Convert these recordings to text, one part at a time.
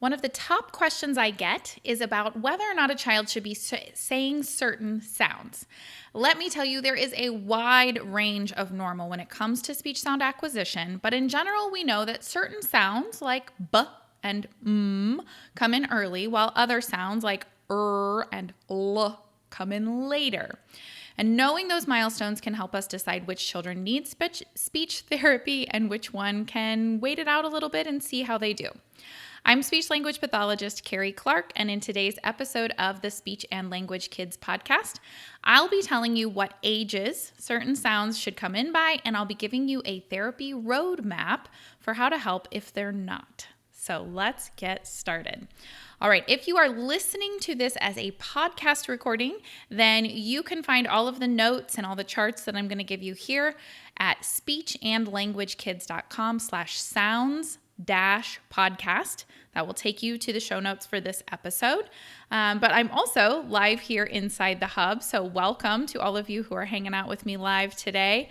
One of the top questions I get is about whether or not a child should be saying certain sounds. Let me tell you, there is a wide range of normal when it comes to speech sound acquisition, but in general, we know that certain sounds like b and come in early, while other sounds like and l come in later. And knowing those milestones can help us decide which children need speech therapy and which one can wait it out a little bit and see how they do. I'm speech language pathologist Carrie Clark, and in today's episode of the Speech and Language Kids podcast, I'll be telling you what ages certain sounds should come in by, and I'll be giving you a therapy roadmap for how to help if they're not. So let's get started. All right, if you are listening to this as a podcast recording, then you can find all of the notes and all the charts that I'm going to give you here at speechandlanguagekids.com/sounds-podcast. That will take you to the show notes for this episode. But I'm also live here inside the hub, so welcome to all of you who are hanging out with me live today.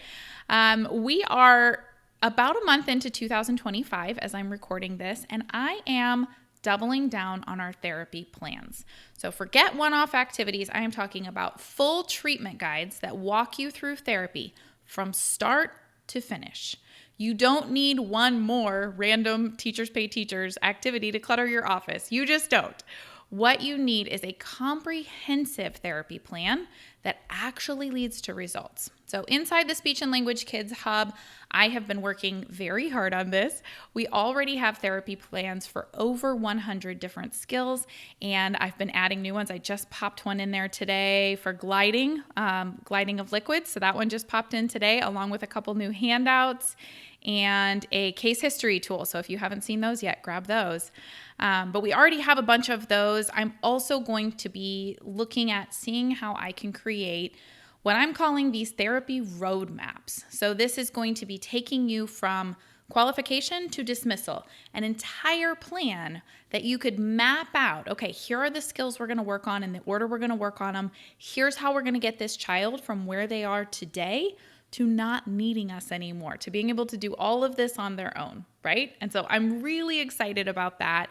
We are about a month into 2025 as I'm recording this, and I am doubling down on our therapy plans. So forget one-off activities. I am talking about full treatment guides that walk you through therapy from start to finish. You don't need one more random Teachers Pay Teachers activity to clutter your office. You just don't. What you need is a comprehensive therapy plan that actually leads to results. So inside the Speech and Language Kids Hub, I have been working very hard on this. We already have therapy plans for over 100 different skills, and I've been adding new ones. I just popped one in there today for gliding of liquids. So that one just popped in today, along with a couple new handouts and a case history tool. So if you haven't seen those yet, grab those. But we already have a bunch of those. I'm also going to be looking at seeing how I can create what I'm calling these therapy roadmaps. So this is going to be taking you from qualification to dismissal, an entire plan that you could map out. Okay, here are the skills we're going to work on in the order we're going to work on them. Here's how we're going to get this child from where they are today to not needing us anymore, to being able to do all of this on their own, right? And so I'm really excited about that.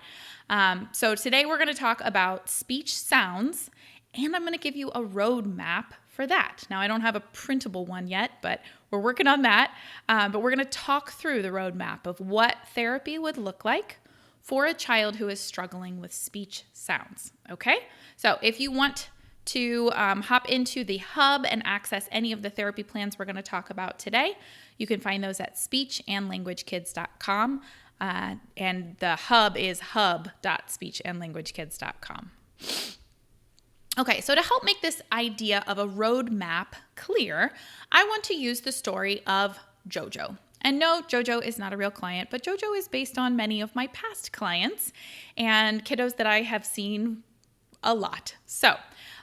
So today we're going to talk about speech sounds, and I'm going to give you a roadmap for that. Now, I don't have a printable one yet, but we're working on that. But we're going to talk through the roadmap of what therapy would look like for a child who is struggling with speech sounds, okay? So if you want to hop into the hub and access any of the therapy plans we're going to talk about today, you can find those at speechandlanguagekids.com, and the hub is hub.speechandlanguagekids.com. Okay, so to help make this idea of a roadmap clear, I want to use the story of JoJo. And no, JoJo is not a real client, but JoJo is based on many of my past clients and kiddos that I have seen a lot. So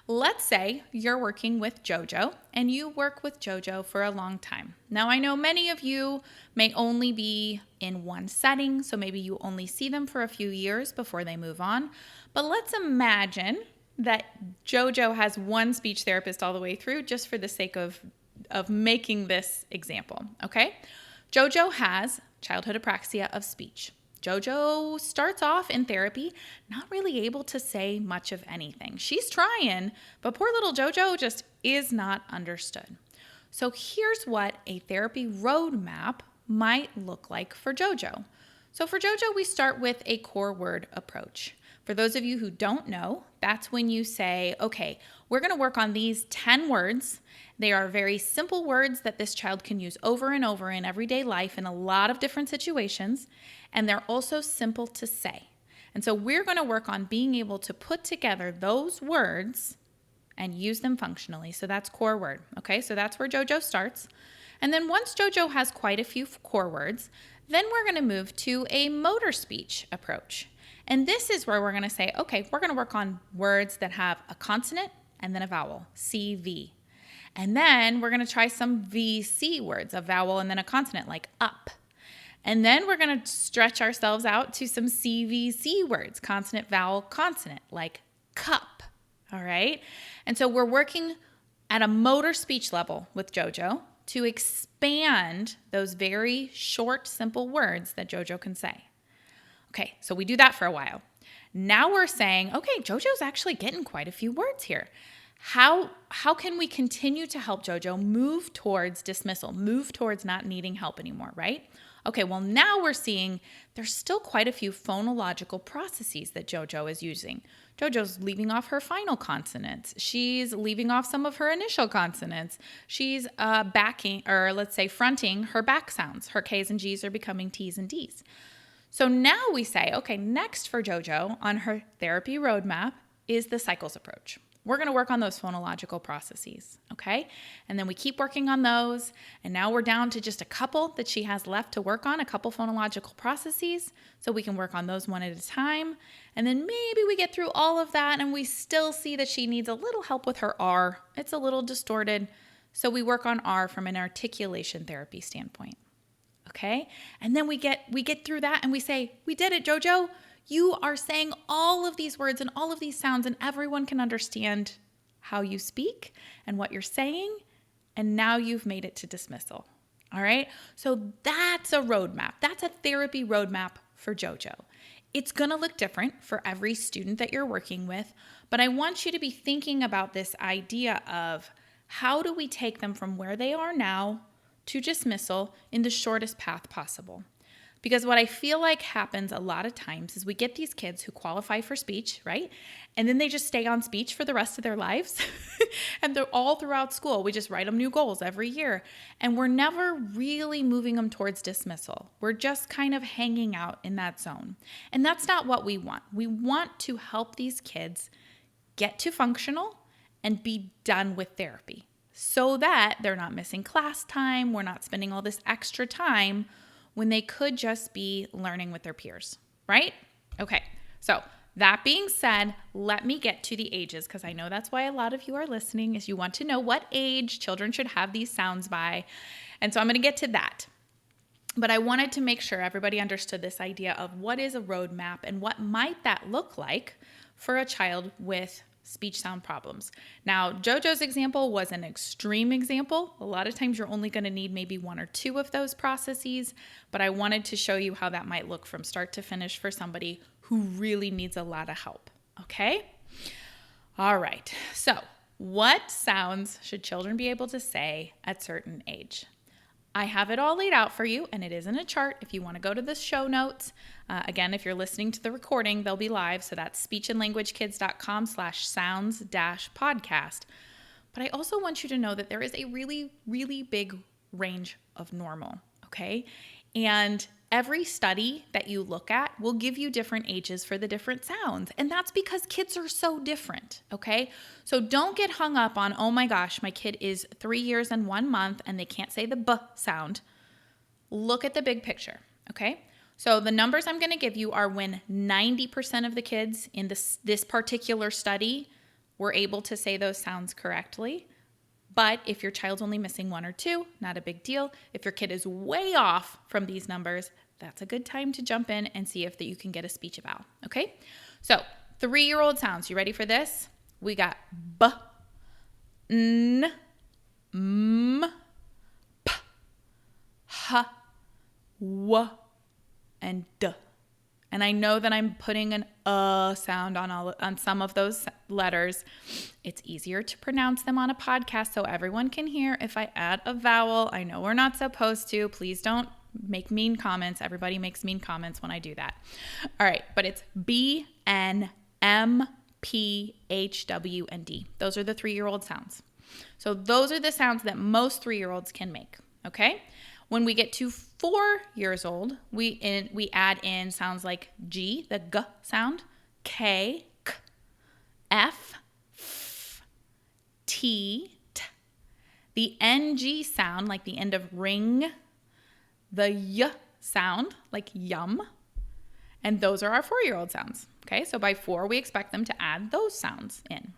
let's say you're working with JoJo and you work with JoJo for a long time. Now, I know many of you may only be in one setting, so maybe you only see them for a few years before they move on. But let's imagine that JoJo has one speech therapist all the way through, just for the sake of making this example, okay? JoJo has childhood apraxia of speech. JoJo starts off in therapy not really able to say much of anything. She's trying, but poor little JoJo just is not understood. So here's what a therapy roadmap might look like for JoJo. So for JoJo, we start with a core word approach. For those of you who don't know, that's when you say, okay, we're going to work on these 10 words. They are very simple words that this child can use over and over in everyday life in a lot of different situations, and they're also simple to say. And so we're going to work on being able to put together those words and use them functionally. So that's core word, okay? So that's where JoJo starts. And then once JoJo has quite a few core words, then we're going to move to a motor speech approach. And this is where we're going to say, okay, we're going to work on words that have a consonant and then a vowel, CV. And then we're going to try some VC words, a vowel and then a consonant, like up. And then we're going to stretch ourselves out to some CVC words, consonant, vowel, consonant, like cup. All right? And so we're working at a motor speech level with JoJo to expand those very short, simple words that JoJo can say. Okay, so we do that for a while. Now we're saying, okay, JoJo's actually getting quite a few words here. How can we continue to help JoJo move towards dismissal, move towards not needing help anymore, right? Okay, well, now we're seeing there's still quite a few phonological processes that JoJo is using. JoJo's leaving off her final consonants. She's leaving off some of her initial consonants. She's fronting her back sounds. Her K's and G's are becoming T's and D's. So now we say, okay, next for JoJo on her therapy roadmap is the cycles approach. We're going to work on those phonological processes, okay? And then we keep working on those, and now we're down to just a couple that she has left to work on, a couple phonological processes, so we can work on those one at a time. And then maybe we get through all of that, and we still see that she needs a little help with her R. It's a little distorted, so we work on R from an articulation therapy standpoint, okay? And then we get through that, and we say, we did it, JoJo. You are saying all of these words and all of these sounds, and everyone can understand how you speak and what you're saying. And now you've made it to dismissal. All right. So that's a roadmap. That's a therapy roadmap for JoJo. It's going to look different for every student that you're working with, but I want you to be thinking about this idea of how do we take them from where they are now to dismissal in the shortest path possible. Because what I feel like happens a lot of times is we get these kids who qualify for speech, right? And then they just stay on speech for the rest of their lives. And they're all throughout school. We just write them new goals every year. And we're never really moving them towards dismissal. We're just kind of hanging out in that zone. And that's not what we want. We want to help these kids get to functional and be done with therapy so that they're not missing class time. We're not spending all this extra time when they could just be learning with their peers, right? Okay, so that being said, let me get to the ages, because I know that's why a lot of you are listening, is you want to know what age children should have these sounds by. And so I'm going to get to that. But I wanted to make sure everybody understood this idea of what is a roadmap and what might that look like for a child with speech sound problems. Now, JoJo's example was an extreme example. A lot of times you're only going to need maybe one or two of those processes, but I wanted to show you how that might look from start to finish for somebody who really needs a lot of help. Okay? All right. So, what sounds should children be able to say at certain age? I have it all laid out for you, and it is in a chart if you want to go to the show notes. Again, if you're listening to the recording, they'll be live. So that's speechandlanguagekids.com/sounds-podcast. But I also want you to know that there is a really, really big range of normal, okay? And every study that you look at will give you different ages for the different sounds. And that's because kids are so different, okay? So don't get hung up on, oh my gosh, my kid is 3 years and 1 month and they can't say the B sound. Look at the big picture, okay? So the numbers I'm going to give you are when 90% of the kids in this particular study were able to say those sounds correctly. But if your child's only missing one or two, not a big deal. If your kid is way off from these numbers, that's a good time to jump in and see if you can get a speech eval, okay? So 3-year-old sounds, you ready for this? We got B, N, M, P, H, W, and D. And I know that I'm putting an sound on some of those letters. It's easier to pronounce them on a podcast so everyone can hear if I add a vowel. I know we're not supposed to. Please don't make mean comments. Everybody makes mean comments when I do that. All right, but it's B, N, M, P, H, W, and D. Those are the 3-year-old sounds. So those are the sounds that most 3-year-olds can make, okay? When we get to 4 years old, we add in sounds like G, the G sound, K, K, F, F, T, T, the NG sound, like the end of ring, the Y sound, like yum, and those are our 4-year-old sounds. Okay, so by 4, we expect them to add those sounds in.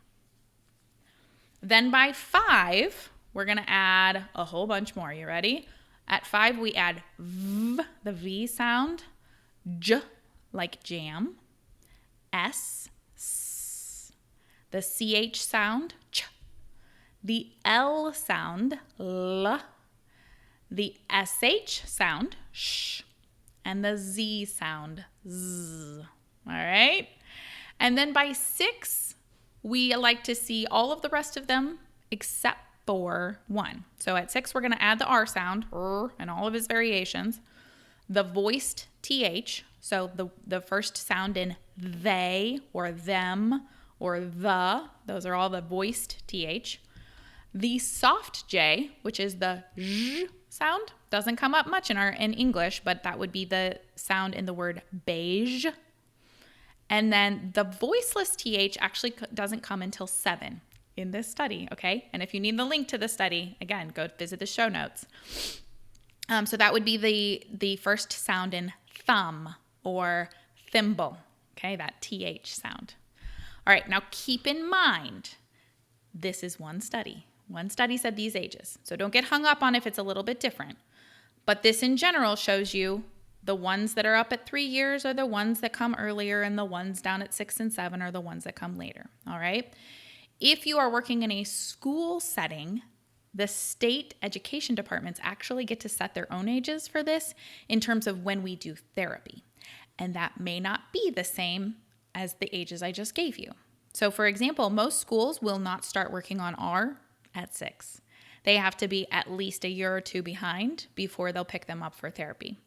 Then by 5, we're going to add a whole bunch more. You ready? At 5, we add V, the V sound, J, like jam, S, S, the CH sound, Ch, the L sound, L, the SH sound, Sh, and the Z sound, Z. All right? And then by 6, we like to see all of the rest of them except for 1. So at 6, we're going to add the R sound, and all of its variations, the voiced TH, so the first sound in they or them or the, those are all the voiced TH. The soft J, which is the zh sound, doesn't come up much in English, but that would be the sound in the word beige. And then the voiceless TH actually doesn't come until 7 in this study, okay? And if you need the link to the study, again, go visit the show notes. So that would be the first sound in thumb or thimble, okay? That TH sound. All right, now keep in mind, this is one study. One study said these ages. So don't get hung up on if it's a little bit different. But this in general shows you the ones that are up at 3 years are the ones that come earlier, and the ones down at 6 and 7 are the ones that come later, all right? If you are working in a school setting, the state education departments actually get to set their own ages for this in terms of when we do therapy. And that may not be the same as the ages I just gave you. So for example, most schools will not start working on R at 6. They have to be at least a year or 2 behind before they'll pick them up for therapy.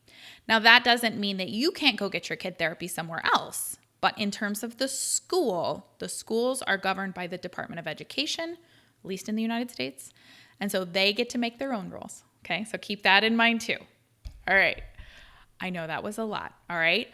Now, that doesn't mean that you can't go get your kid therapy somewhere else. But in terms of the schools are governed by the Department of Education, at least in the United States. And so they get to make their own rules. Okay, so keep that in mind too. All right. I know that was a lot. All right.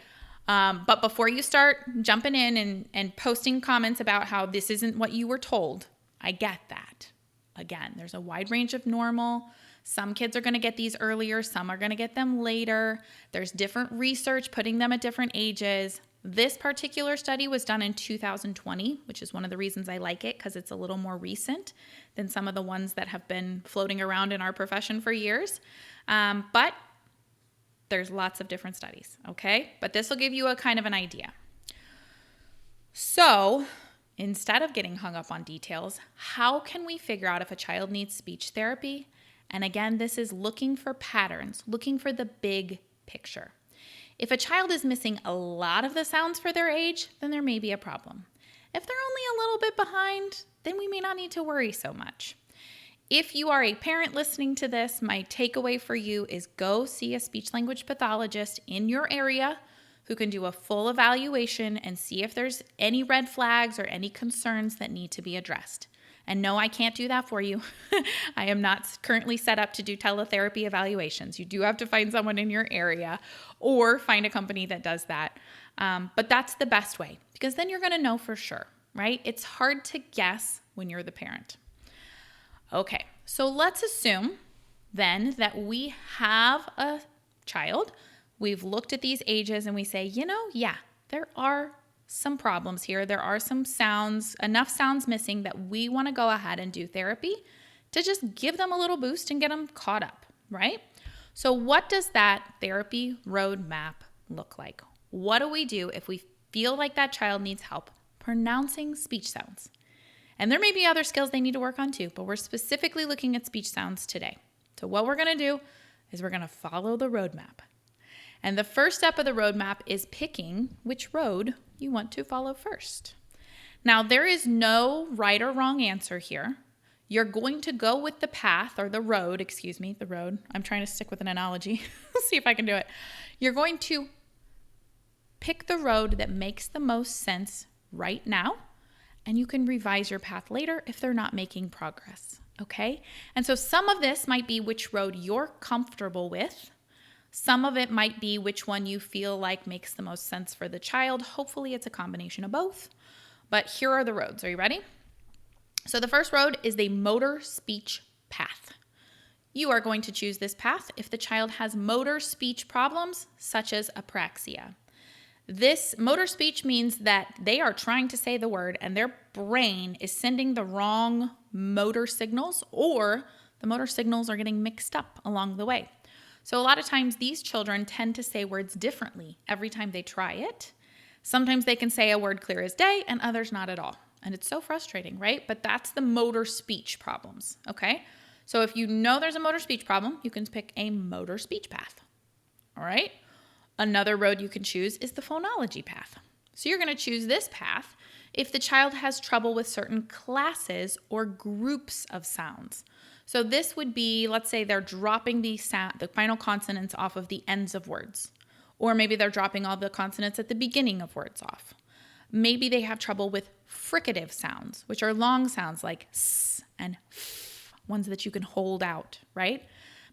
But before you start jumping in and posting comments about how this isn't what you were told, I get that. Again, there's a wide range of normal. Some kids are going to get these earlier. Some are going to get them later. There's different research putting them at different ages. This particular study was done in 2020, which is one of the reasons I like it, because it's a little more recent than some of the ones that have been floating around in our profession for years. But there's lots of different studies, okay? But this will give you a kind of an idea. So instead of getting hung up on details, how can we figure out if a child needs speech therapy? And again, this is looking for patterns, looking for the big picture. If a child is missing a lot of the sounds for their age, then there may be a problem. If they're only a little bit behind, then we may not need to worry so much. If you are a parent listening to this, my takeaway for you is go see a speech language pathologist in your area who can do a full evaluation and see if there's any red flags or any concerns that need to be addressed. And no, I can't do that for you. I am not currently set up to do teletherapy evaluations. You do have to find someone in your area or find a company that does that. But that's the best way, because then you're going to know for sure, right? It's hard to guess when you're the parent. Okay, so let's assume then that we have a child. We've looked at these ages and we say, yeah, there are some problems here. There are some sounds, enough sounds missing that we want to go ahead and do therapy to just give them a little boost and get them caught up, right? So what does that therapy roadmap look like? What do we do if we feel like that child needs help pronouncing speech sounds? And there may be other skills they need to work on too, but we're specifically looking at speech sounds today. So what we're going to do is we're going to follow the roadmap. And the first step of the roadmap is picking which road you want to follow first. Now, there is no right or wrong answer here. You're going to go with the path or the road. I'm trying to stick with an analogy. Let's see if I can do it. You're going to pick the road that makes the most sense right now, and you can revise your path later if they're not making progress, okay? And so some of this might be which road you're comfortable with. Some of it might be which one you feel like makes the most sense for the child. Hopefully it's a combination of both. But here are the roads. Are you ready? So the first road is the motor speech path. You are going to choose this path if the child has motor speech problems, such as apraxia. This motor speech means that they are trying to say the word and their brain is sending the wrong motor signals, or the motor signals are getting mixed up along the way. So a lot of times these children tend to say words differently every time they try it. Sometimes they can say a word clear as day and others not at all. And it's so frustrating, right? But that's the motor speech problems, okay? So if you know there's a motor speech problem, you can pick a motor speech path, all right? Another road you can choose is the phonology path. So you're going to choose this path if the child has trouble with certain classes or groups of sounds. So this would be, let's say they're dropping the final consonants off of the ends of words. Or maybe they're dropping all the consonants at the beginning of words off. Maybe they have trouble with fricative sounds, which are long sounds like s and f, ones that you can hold out, right?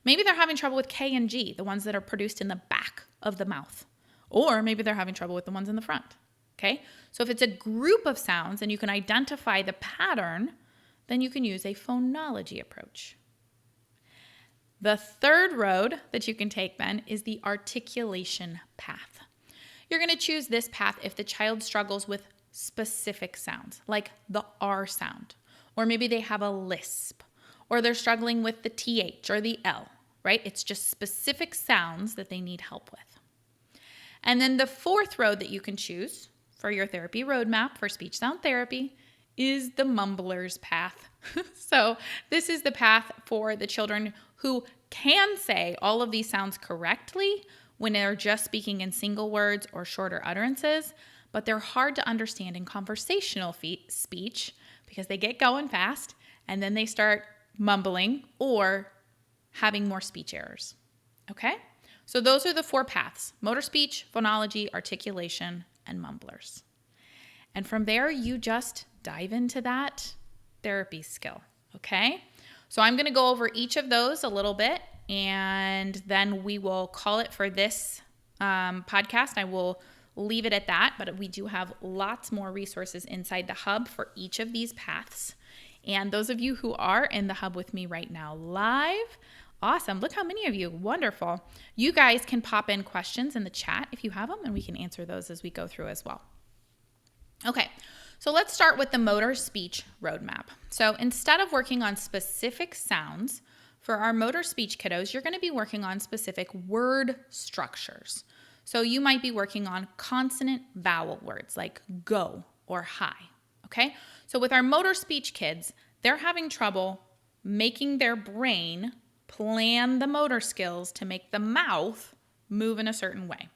Maybe they're having trouble with K and G, the ones that are produced in the back of the mouth. Or maybe they're having trouble with the ones in the front, okay? So if it's a group of sounds and you can identify the pattern, then you can use a phonology approach. The third road that you can take then is the articulation path. You're going to choose this path if the child struggles with specific sounds, like the R sound, or maybe they have a lisp, or they're struggling with the TH or the L, right? It's just specific sounds that they need help with. And then the fourth road that you can choose for your therapy roadmap for speech sound therapy is the mumbler's path. So this is the path for the children who can say all of these sounds correctly when they're just speaking in single words or shorter utterances, but they're hard to understand in conversational speech because they get going fast and then they start mumbling or having more speech errors. Okay? So those are the four paths: motor speech, phonology, articulation, and mumblers. And from there, you just dive into that therapy skill. Okay? So I'm going to go over each of those a little bit, and then we will call it for this podcast. I will leave it at that, but we do have lots more resources inside the hub for each of these paths. And those of you who are in the hub with me right now live, awesome. Look how many of you. Wonderful. You guys can pop in questions in the chat if you have them, and we can answer those as we go through as well. Okay, so let's start with the motor speech roadmap. So instead of working on specific sounds, for our motor speech kiddos, you're going to be working on specific word structures. So you might be working on consonant vowel words like go or hi, okay? So with our motor speech kids, they're having trouble making their brain plan the motor skills to make the mouth move in a certain way.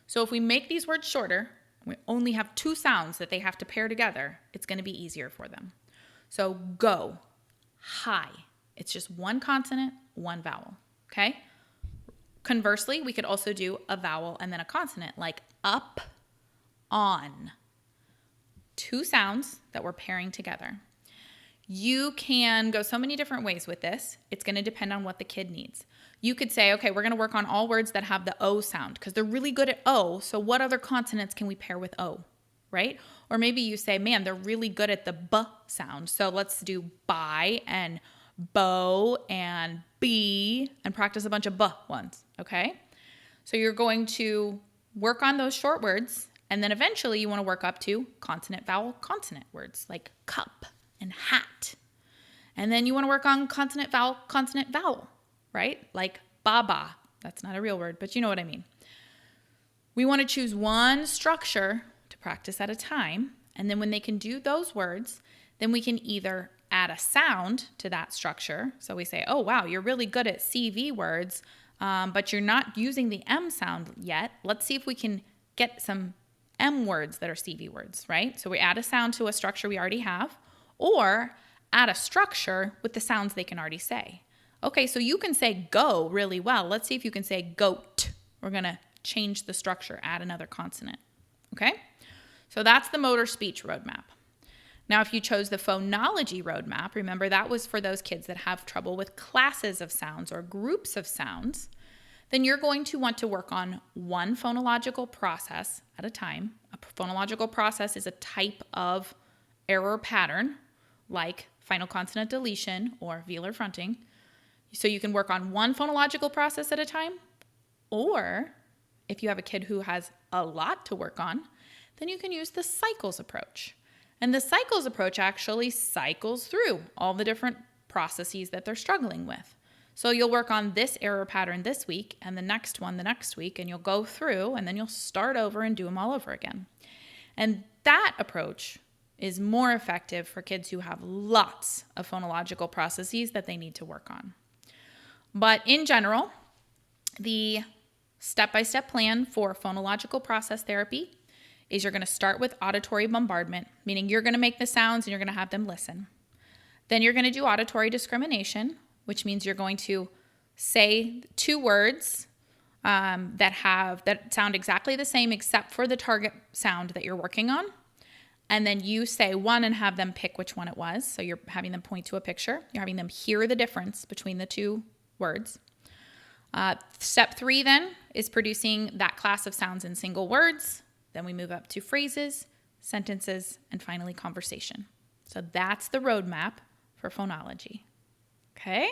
So if we make these words shorter, we only have two sounds that they have to pair together, it's going to be easier for them. So go, hi. It's just one consonant, one vowel, okay? Conversely, we could also do a vowel and then a consonant like up, on. Two sounds that we're pairing together. You can go so many different ways with this. It's going to depend on what the kid needs. You could say, okay, we're going to work on all words that have the O sound because they're really good at O. So what other consonants can we pair with O, right? Or maybe you say, man, they're really good at the B sound. So let's do buy and bow and bee and practice a bunch of B ones, okay? So you're going to work on those short words, and then eventually you want to work up to consonant, vowel, consonant words like cup and hat. And then you want to work on consonant, vowel, right? Like baba. That's not a real word, but you know what I mean. We want to choose one structure to practice at a time, and then when they can do those words, then we can either add a sound to that structure. So we say, oh, wow, you're really good at CV words, but you're not using the M sound yet. Let's see if we can get some M words that are CV words, right? So we add a sound to a structure we already have, or add a structure with the sounds they can already say. Okay, so you can say go really well. Let's see if you can say goat. We're going to change the structure, add another consonant. Okay? So that's the motor speech roadmap. Now, if you chose the phonology roadmap, remember that was for those kids that have trouble with classes of sounds or groups of sounds, then you're going to want to work on one phonological process at a time. A phonological process is a type of error pattern like final consonant deletion or velar fronting. So you can work on one phonological process at a time, or if you have a kid who has a lot to work on, then you can use the cycles approach. And the cycles approach actually cycles through all the different processes that they're struggling with. So you'll work on this error pattern this week and the next one the next week, and you'll go through and then you'll start over and do them all over again. And that approach is more effective for kids who have lots of phonological processes that they need to work on. But in general, the step-by-step plan for phonological process therapy is you're going to start with auditory bombardment, meaning you're going to make the sounds and you're going to have them listen. Then you're going to do auditory discrimination, which means you're going to say 2 words that sound exactly the same except for the target sound that you're working on. And then you say one and have them pick which one it was. So you're having them point to a picture. You're having them hear the difference between the 2 words. Step 3 then is producing that class of sounds in single words. Then we move up to phrases, sentences, and finally conversation. So that's the roadmap for phonology. Okay?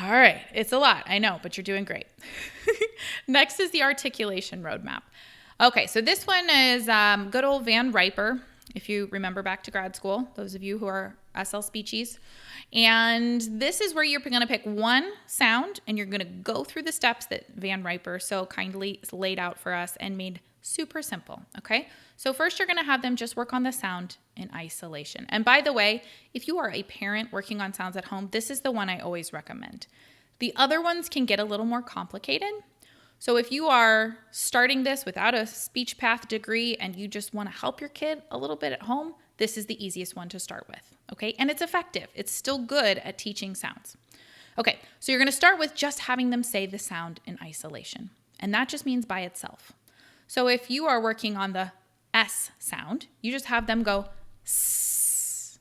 All right. It's a lot, I know, but you're doing great. Next is the articulation roadmap. Okay, so this one is good old Van Riper, if you remember back to grad school, those of you who are SL Speechies. And this is where you're going to pick one sound and you're going to go through the steps that Van Riper so kindly laid out for us and made super simple, okay? So first you're going to have them just work on the sound in isolation. And by the way, if you are a parent working on sounds at home, this is the one I always recommend. The other ones can get a little more complicated. So if you are starting this without a speech path degree and you just want to help your kid a little bit at home, this is the easiest one to start with, okay? And it's effective. It's still good at teaching sounds. Okay, so you're going to start with just having them say the sound in isolation. And that just means by itself. So if you are working on the S sound, you just have them go S.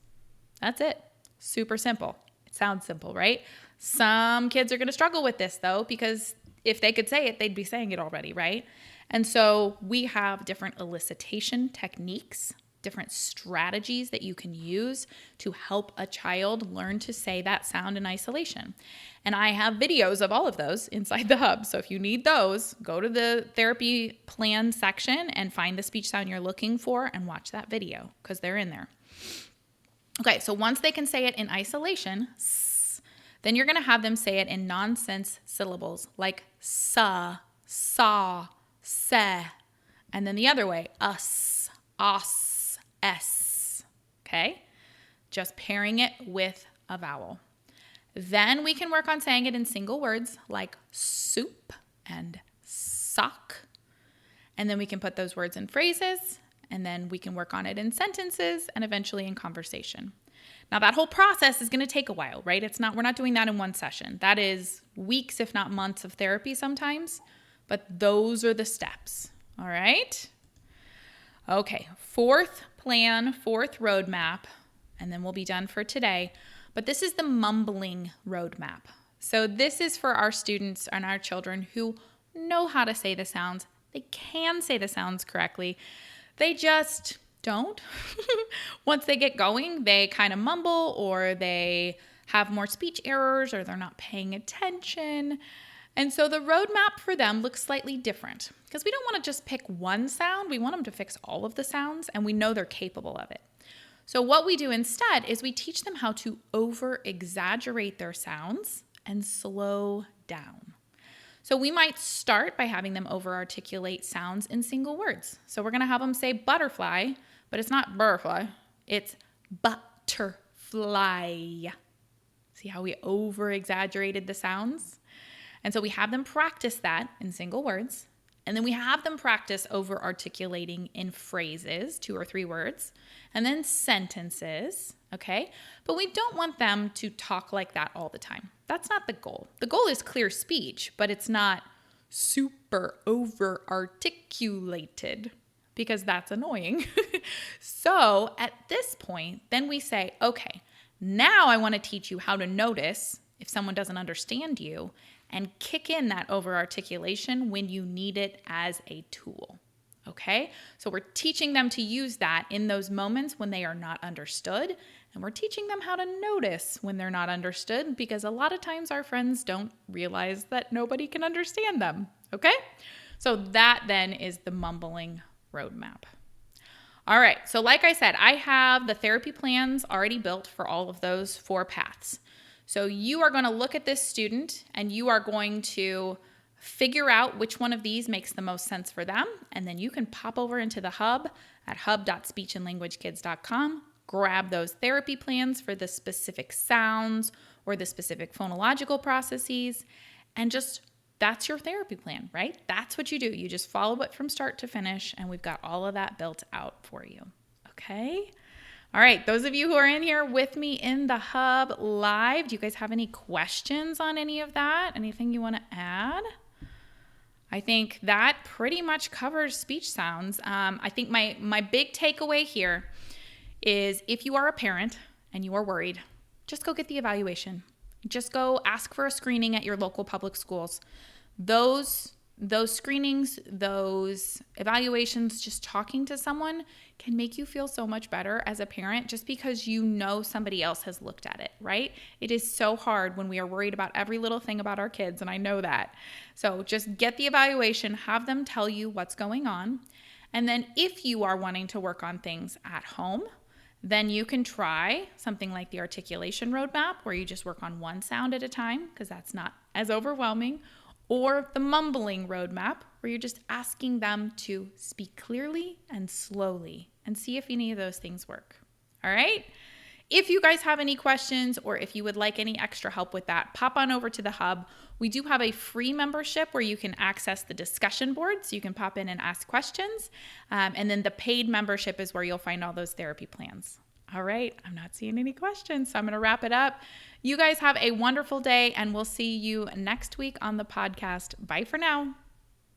That's it. Super simple. It sounds simple, right? Some kids are going to struggle with this though, because if they could say it, they'd be saying it already, right? And so we have different elicitation techniques, different strategies that you can use to help a child learn to say that sound in isolation. And I have videos of all of those inside the hub. So if you need those, go to the therapy plan section and find the speech sound you're looking for and watch that video because they're in there. Okay, so once they can say it in isolation, then you're going to have them say it in nonsense syllables like sa, saw, se, and then the other way, us, os, s, okay? Just pairing it with a vowel. Then we can work on saying it in single words like soup and sock, and then we can put those words in phrases, and then we can work on it in sentences and eventually in conversation. Now that whole process is going to take a while, right? We're not doing that in one session. That is weeks, if not months of therapy sometimes, but those are the steps, all right? Okay, 4th plan, 4th roadmap, and then we'll be done for today. But this is the mumbling roadmap. So this is for our students and our children who know how to say the sounds. They can say the sounds correctly. They just don't. Once they get going, they kind of mumble or they have more speech errors or they're not paying attention. And so the roadmap for them looks slightly different because we don't want to just pick one sound. We want them to fix all of the sounds and we know they're capable of it. So what we do instead is we teach them how to over-exaggerate their sounds and slow down. So we might start by having them over-articulate sounds in single words. So we're going to have them say butterfly, but it's not butterfly, it's butterfly. See how we over-exaggerated the sounds? And so we have them practice that in single words, and then we have them practice over-articulating in phrases, 2 or 3 words, and then sentences, okay? But we don't want them to talk like that all the time. That's not the goal. The goal is clear speech, but it's not super over-articulated because that's annoying. So at this point, then we say, okay, now I want to teach you how to notice if someone doesn't understand you and kick in that over-articulation when you need it as a tool, okay? So we're teaching them to use that in those moments when they are not understood, and we're teaching them how to notice when they're not understood because a lot of times our friends don't realize that nobody can understand them, okay? So that then is the mumbling roadmap. All right, so like I said, I have the therapy plans already built for all of those 4 paths. So you are going to look at this student and you are going to figure out which one of these makes the most sense for them. And then you can pop over into the hub at hub.speechandlanguagekids.com, grab those therapy plans for the specific sounds or the specific phonological processes, and just that's your therapy plan, right? That's what you do. You just follow it from start to finish, and we've got all of that built out for you. Okay? All right, those of you who are in here with me in the Hub Live, do you guys have any questions on any of that? Anything you want to add? I think that pretty much covers speech sounds. I think my big takeaway here is if you are a parent and you are worried, just go get the evaluation. Just go ask for a screening at your local public schools. Those screenings, those evaluations, just talking to someone can make you feel so much better as a parent just because you know somebody else has looked at it, right? It is so hard when we are worried about every little thing about our kids, and I know that. So just get the evaluation, have them tell you what's going on. And then if you are wanting to work on things at home, then you can try something like the articulation roadmap where you just work on one sound at a time because that's not as overwhelming, or the mumbling roadmap where you're just asking them to speak clearly and slowly and see if any of those things work. All right? If you guys have any questions or if you would like any extra help with that, pop on over to the Hub. We do have a free membership where you can access the discussion board, so you can pop in and ask questions. And then the paid membership is where you'll find all those therapy plans. All right, I'm not seeing any questions, so I'm going to wrap it up. You guys have a wonderful day, and we'll see you next week on the podcast. Bye for now.